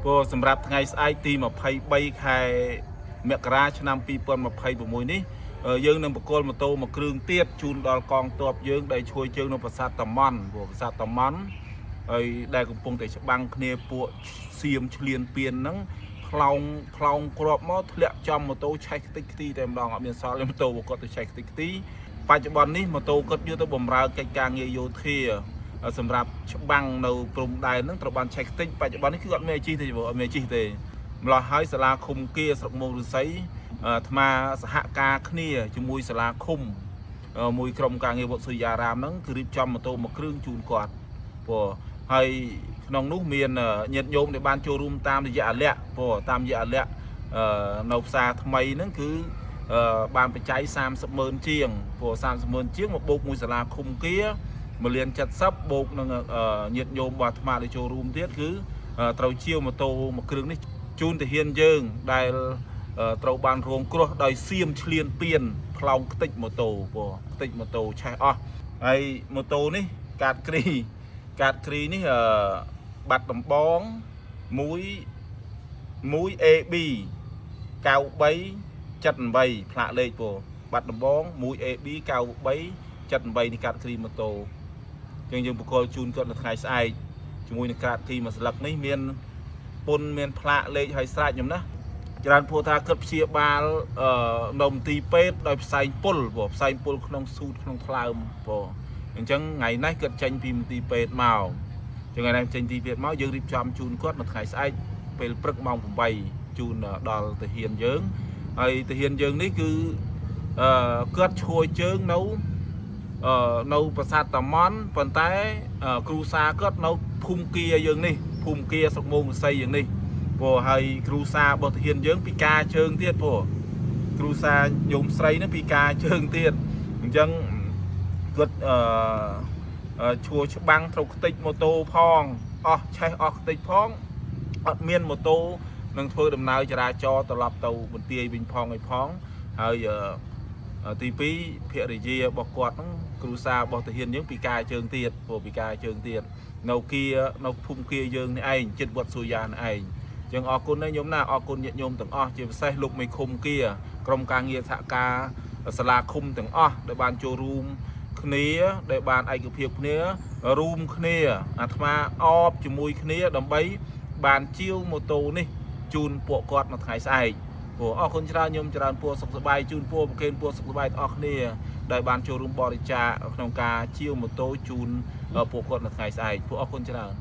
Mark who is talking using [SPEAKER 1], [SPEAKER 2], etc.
[SPEAKER 1] ព្រោះសម្រាប់ថ្ងៃស្អែកទី23ខែមករាឆ្នាំ2026នេះយើងនឹងបកគលម៉ូតូមួយគ្រឿងទៀតជូនដល់កងទ័ពយើងដែលជួយជើងនៅប្រាសាទតាម៉ន់ព្រោះប្រាសាទតាម៉ន់ហើយដែលកំពុងតែច្បាំងគ្នាពួកសៀមឆ្លៀនពៀនហ្នឹងផ្លោងគ្រាប់មកធ្លាក់ចំម៉ូតូឆេះខ្ទេចខ្ទីតែម្ដងអត់មានសល់ម៉ូតូគាត់ទៅឆេះខ្ទេចខ្ទីបច្ចុប្បន្ននេះម៉ូតូគាត់យកទៅបម្រើកិច្ចការងារយោធាសម្រាប់ច្បាំងនៅព្រំដែនហ្នឹងត្រូវបានឆេះខ្ទេចបច្ចុប្បន្ននេះគឺអត់មានជីទេអត់មានជីទេម្ល៉េះហើយសាលាឃុំគាស្រុកមោងឫស្សីអាត្មាសហការគ្នាជាមួយសាលាឃុំមួយក្រុមការងារវត្តសុរិយារាមហ្នឹងគឺរៀបចំម៉ូតូមួយគ្រឿងជូនគាត់ព្រោះហើយក្នុងនោះមានញាតិញោមដែលបានចូលរួមតាមរយៈអាល័កព្រោះតាមរយៈអាល័កនៅផ្សារថ្មីហ្នឹងគឺបានបច្ច័យ300000ជាងព្រោះ300000ជាងមកបូកមួយសាលាឃុំគា1.70បូកនឹងញាតិញោមរបស់អាត្មាដែលចូលរួមទៀតគឺត្រូវជាវម៉ូតូមួយគ្រឿងនេះជូនទាហានយើងដែលត្រូវបានរងគ្រោះដោយសៀមឆ្លៀនពៀនផ្លោងខ្ទេចម៉ូតូព្រោះខ្ទេចម៉ូតូឆេះអស់ហើយម៉ូតូនេះកាតគ្រីនេះបាត់ដំបង1 AB 9378ផ្លាកលេខព្រោះបាត់ដំបង1 AB 9378នេះកាតគ្រីម៉ូតូយើងបកគលជូនគាត់នៅថ្ងៃស្អែកជាមួយនឹងកាតគ្រីមួយស្លឹកនេះមានពុនមានផ្លាកលេខហើយស្រេចខ្ញុំណាច្រើនព្រោះថាគាត់ព្យាបាលនៅមន្ទីរពេទ្យដោយផ្សែងពុលព្រោះផ្សែងពុលក្នុងស៊ូតក្នុងថ្លើមព្រោះអញ្ចឹងថ្ងៃនេះគាត់ចេញពីមន្ទីរពេទ្យមកចឹងថ្ងៃនេះចេញពីពេទ្យមកយើងរៀបចំជូនគាត់នៅថ្ងៃស្អែកពេលព្រឹកម៉ោង8ជូនដល់ទាហានយើងហើយទាហានយើងនេះគឺគាត់ឈួយជើងនៅប្រាសាទតាម៉ន់ប៉ុន្តែគ្រូសាគាត់នៅភូមិគាយើងនេះភូមិគាស្រុកមោងឫស្សីយើងនេះព្រោះហើយគ្រូសារបស់ទាហានយើងពិការជើងទៀតព្រោះគ្រូសាញោមស្រីនឹងពិការជើងទៀតអញ្ចឹងគាត់ឈួរច្បាំងត្រូវខ្ទេចម៉ូតូផងអស់ឆេះអស់ខ្ទេចផងអត់មានម៉ូតូនឹងធ្វើដំណើរចរាចរណ៍ត្រឡប់ទៅបន្ទាយវិញផងឯផងហើយទី2ភរិយារបស់គាត់ហ្នឹងគ្រូសារបស់ទាហានយើងពិការជើងទៀតព្រោះពិការជើងទៀតនៅភូមិគាយើងនេះឯងចិត្តវត្តសុរិយានេះឯងចឹងអរគុណណាស់ញោមណាអរគុណញាតិញោមទាំងអស់ជាពិសេសលោកមេឃុំគាក្រុមការងារសហការសាលាឃុំទាំងអស់ដែលបានចូលរួមគ្នាដែលបានឯកភាពគ្នារួមគ្នាអាត្មាអបជាមួយគ្នាដើម្បីបានជាវម៉ូតូនេះជូនពួកគាត់នៅថ្ងៃស្អែកព្រោះអរគុណច្រើនញោមច្រើនពួរសុខសប្បាយជូនពួរប្រកេនពួរសុខសប្បាយទាំងអស់គ្នាដែលបានចូលរួមបរិច្ចាគក្នុងការជាវម៉ូតូជូនពួកគាត់នៅថ្ងៃស្អែកពួកអរគុណច្រើន